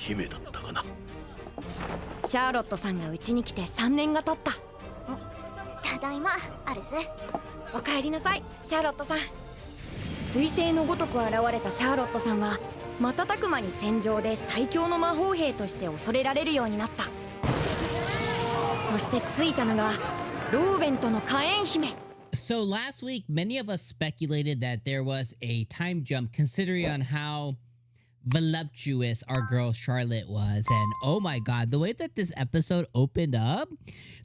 姫だったがな。シャーロットさんがうちに来て3年が経った。ただいま、アルス。おかえりなさい、シャーロットさん。彗星のごとく現れたシャーロットさんは瞬く間に戦場で最強の魔法兵として恐れられるようになった。そしてついたのがローベントの火炎姫。 So last week, many of us speculated that there was a time jump considering on how voluptuous our girl Charlotte was. And oh my god, the way that this episode opened up,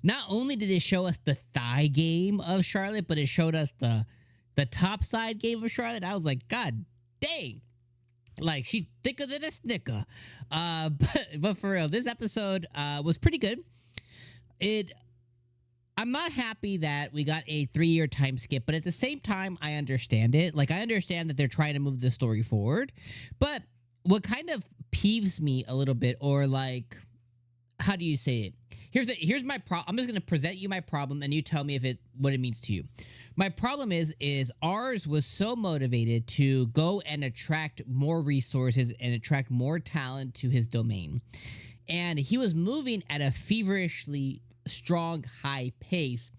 not only did it show us the thigh game of Charlotte, but it showed us the top side game of Charlotte. I was like, god dang, like she's thicker than a snicker. But for real, this episode was pretty good. I'm not happy that we got a 3-year time skip, but at the same time, I understand it. Like, I understand that they're trying to move the story forward, but what kind of peeves me a little bit, or like, how do you say it? Here's my problem. I'm just gonna present you my problem, and you tell me what it means to you. My problem is ours was so motivated to go and attract more resources and attract more talent to his domain, and he was moving at a feverishly strong, high pace,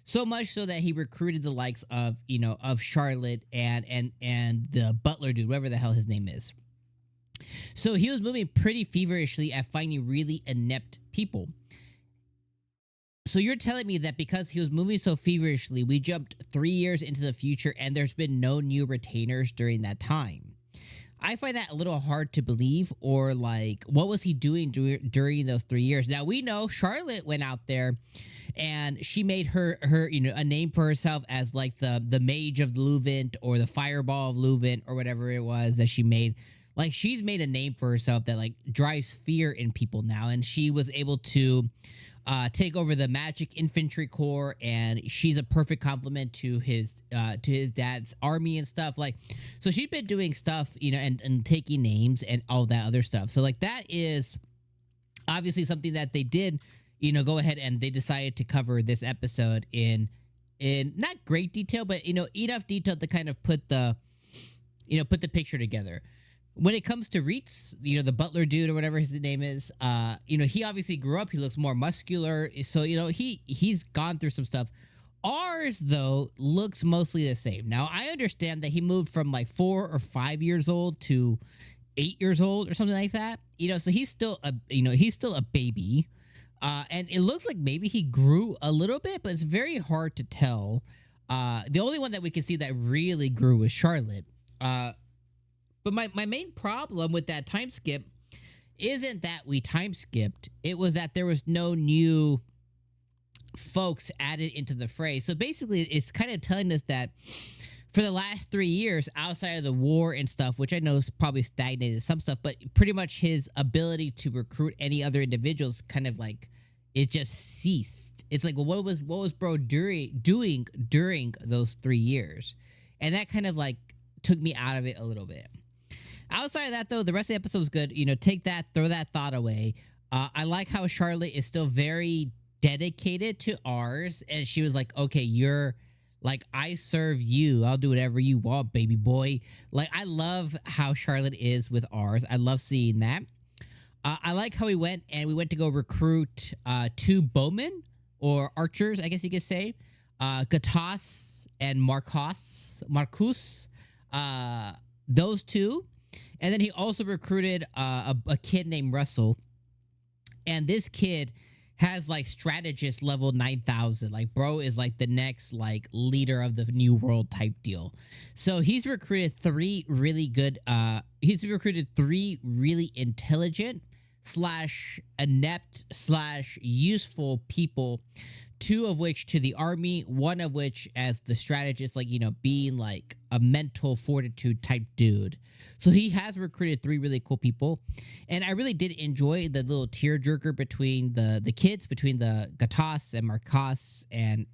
so much so that he recruited the likes of, you know, of Charlotte and the butler dude, whatever the hell his name is. So he was moving pretty feverishly at finding really inept people. So you're telling me that because he was moving so feverishly, we jumped 3 years into the future and there's been no new retainers during that time? I find that a little hard to believe, or like, what was he doing during those 3 years? Now, we know Charlotte went out there and she made her you know, a name for herself as like the mage of Luvent, or the fireball of Luvent, or whatever it was that she made. Like, she's made a name for herself that like drives fear in people now, and she was able to take over the magic infantry corps, and she's a perfect complement to his dad's army and stuff. Like, so she's been doing stuff, you know, and taking names and all that other stuff. So like, that is obviously something that they did, you know, go ahead and they decided to cover this episode in not great detail, but, you know, enough detail to kind of put the picture together. When it comes to Reitz, you know, the butler dude or whatever his name is, you know, he obviously grew up. He looks more muscular. So, you know, he's gone through some stuff. Ours, though, looks mostly the same. Now, I understand that he moved from like 4 or 5 years old to 8 years old or something like that. You know, so he's still a baby. And it looks like maybe he grew a little bit, but it's very hard to tell. The only one that we can see that really grew was Charlotte. But my main problem with that time skip isn't that we time skipped. It was that there was no new folks added into the fray. So basically, it's kind of telling us that for the last 3 years, outside of the war and stuff, which I know is probably stagnated some stuff, but pretty much his ability to recruit any other individuals kind of like, it just ceased. It's like, well, what was bro doing during those 3 years? And that kind of like took me out of it a little bit. Outside of that, though, the rest of the episode was good. You know, take that, throw that thought away. I like how Charlotte is still very dedicated to ours. And she was like, okay, you're like, I serve you. I'll do whatever you want, baby boy. Like, I love how Charlotte is with ours. I love seeing that. I like how we went to go recruit 2 bowmen, or archers, I guess you could say. Gatas and Marcus. Those 2. And then he also recruited a kid named Russell. And this kid has like strategist level 9,000. Like, bro is like the next like leader of the new world type deal. So he's recruited 3 really good, he's recruited 3 really intelligent / inept / useful people, 2 of which to the army, 1 of which as the strategist, like, you know, being like a mental fortitude type dude. So he has recruited 3 really cool people. And I really did enjoy the little tearjerker between the kids, between the Gatas and Marcos and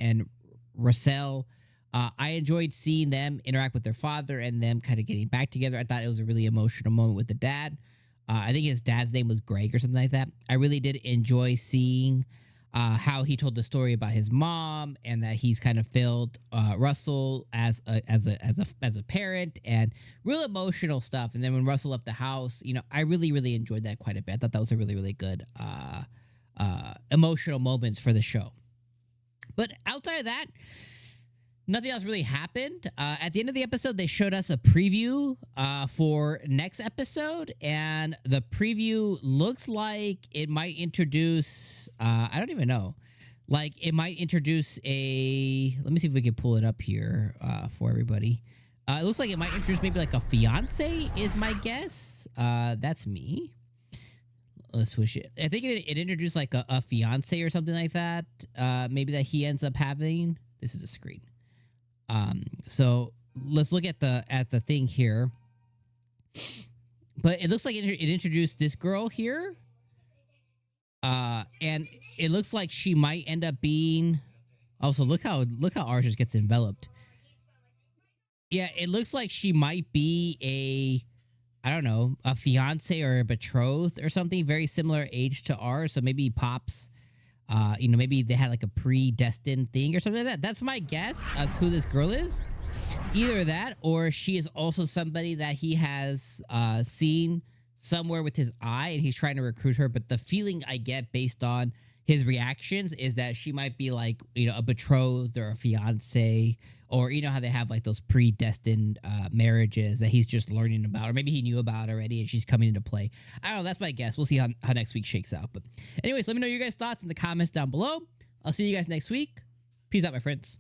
Russell. I enjoyed seeing them interact with their father and them kind of getting back together. I thought it was a really emotional moment with the dad. I think his dad's name was Greg or something like that. I really did enjoy seeing how he told the story about his mom and that he's kind of failed Russell as a parent, and real emotional stuff. And then when Russell left the house, you know, I really enjoyed that quite a bit. I thought that was a really good emotional moments for the show. But outside of that, nothing else really happened. At the end of the episode, they showed us a preview for next episode, and the preview looks like it might introduce, I don't even know, like it might introduce a, let me see if we can pull it up here for everybody. It looks like it might introduce maybe like a fiance is my guess. That's me. Let's switch it. I think it introduced like a fiance or something like that. Maybe that he ends up having. This is a screen. So let's look at the thing here. But it looks like it introduced this girl here. And it looks like she might end up being. Also, look how ours just gets enveloped. Yeah, it looks like she might be I don't know, a fiance or a betrothed or something, very similar age to ours. So maybe Pops, you know, maybe they had like a predestined thing or something like that. That's my guess as who this girl is. Either that, or she is also somebody that he has seen somewhere with his eye and he's trying to recruit her. But the feeling I get based on his reactions is that she might be like, you know, a betrothed or a fiance, or you know how they have like those predestined marriages that he's just learning about, or maybe he knew about already and she's coming into play. I don't know. That's my guess. We'll see how next week shakes out. But anyways, let me know your guys' thoughts in the comments down below. I'll see you guys next week. Peace out, my friends.